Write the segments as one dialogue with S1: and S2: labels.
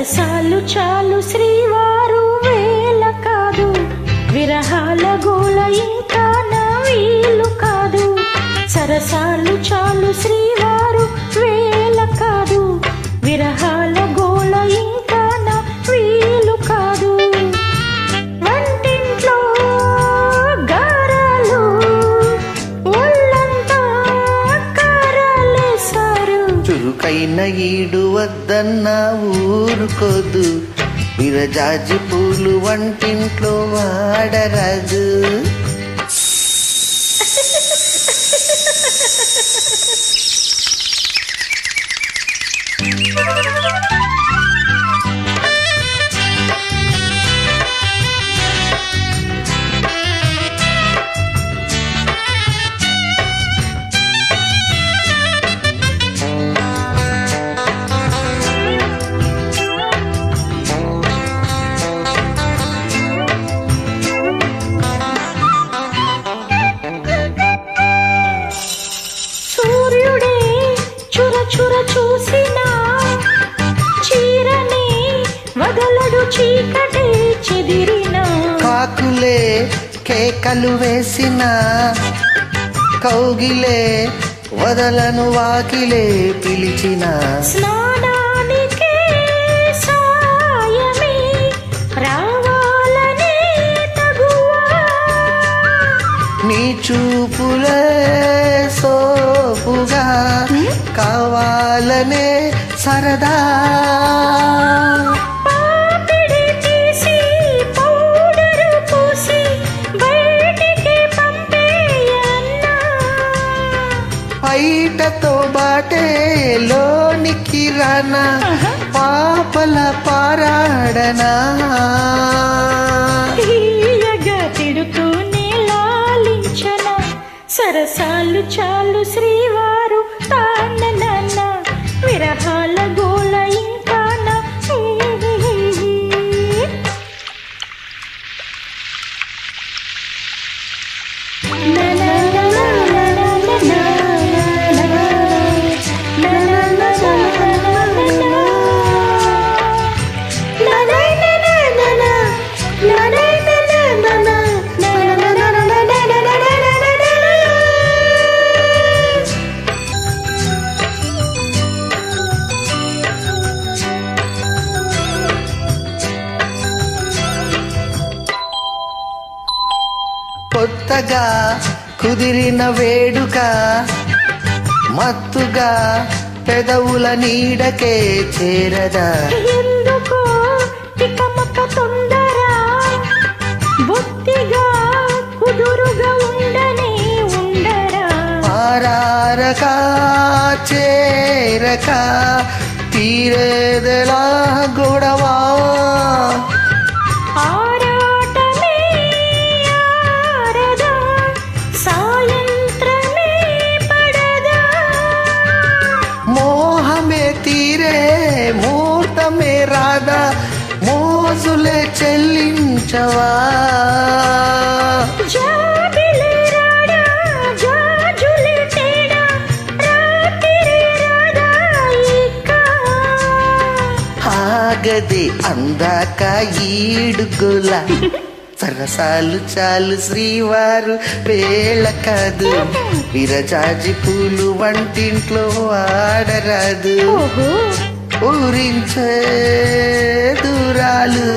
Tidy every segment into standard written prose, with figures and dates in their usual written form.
S1: సరసాలు చాలు శ్రీవారు వేల కాదు, విరహాల గోల ఇంకా నా వీలు కాదు. సరసాలు చాలు శ్రీవారు వేల కాదు, విరహాల గోల ఇంకా నా వీలు కాదు. వంటింట్లో గారాలు ఒళ్ళంతా కారాలేశారు.
S2: చురుకైన ఈడు వద్దన్న ఊరుకోదు, విరజాజి పూలు వంటింట్లో వాడరాదు.
S1: చుర చూసిన చీరని వదలడు చీకటే చెదిరిన.
S2: కాకులే కేకలు వేసిన కౌగిలే వదలను వాకిలే పిలిచిన.
S1: స్నానానికే సాయమే రావాలనే తగువా,
S2: నీ చూపులే సోపుగా కావాలనే సరదా.
S1: పాపిడి తీసి పౌడరు పూసి బయటికి పంపేయన్నా,
S2: బయటతో బాటే లోనికి రానా, పాపల పారాడనా.
S1: తీయగా తిడుతూనే లాలించనా, సరసాలు చాలు శ్రీవారు తాన నాన్న, విరహాల గోల ఇంకా నా.
S2: కొత్తగా కుదిరిన వేడుక మత్తుగా పెదవుల నీడకే చేరదా.
S1: ఎందుకో తికమక తొందర, బొత్తిగా కుదురుగా ఉండనే ఉండరా.
S2: ఆరారక చేరక తీరేదెలా గొడవా.
S1: ఆరాటమే ఆరదా, సాయంత్రమే పడదా.
S2: మోహమే తీరే ముహూర్తమే రాదా, మోజులే చెల్లించవా.
S1: జాబిలే రాడా జాజులే తేడా, రాత్రి రాదా ఇక.
S2: ఆగది అందాక ఈడుగుల, సరసాలు చాలు శ్రీవారు వేళ కాదు, విరజాజి పూలు వంటింట్లో వాడరాదు. ఊరించే దూరాలు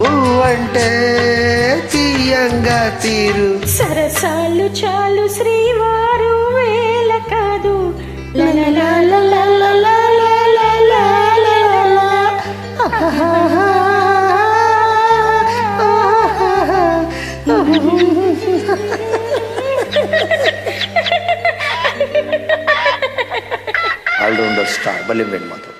S2: ఊవంటే తీయంగా తీరు.
S1: సరసాలు చాలు శ్రీవారు వేల కాదు,
S2: ఆల్రౌండర్ స్టార్ బలివేణు మాత్రం.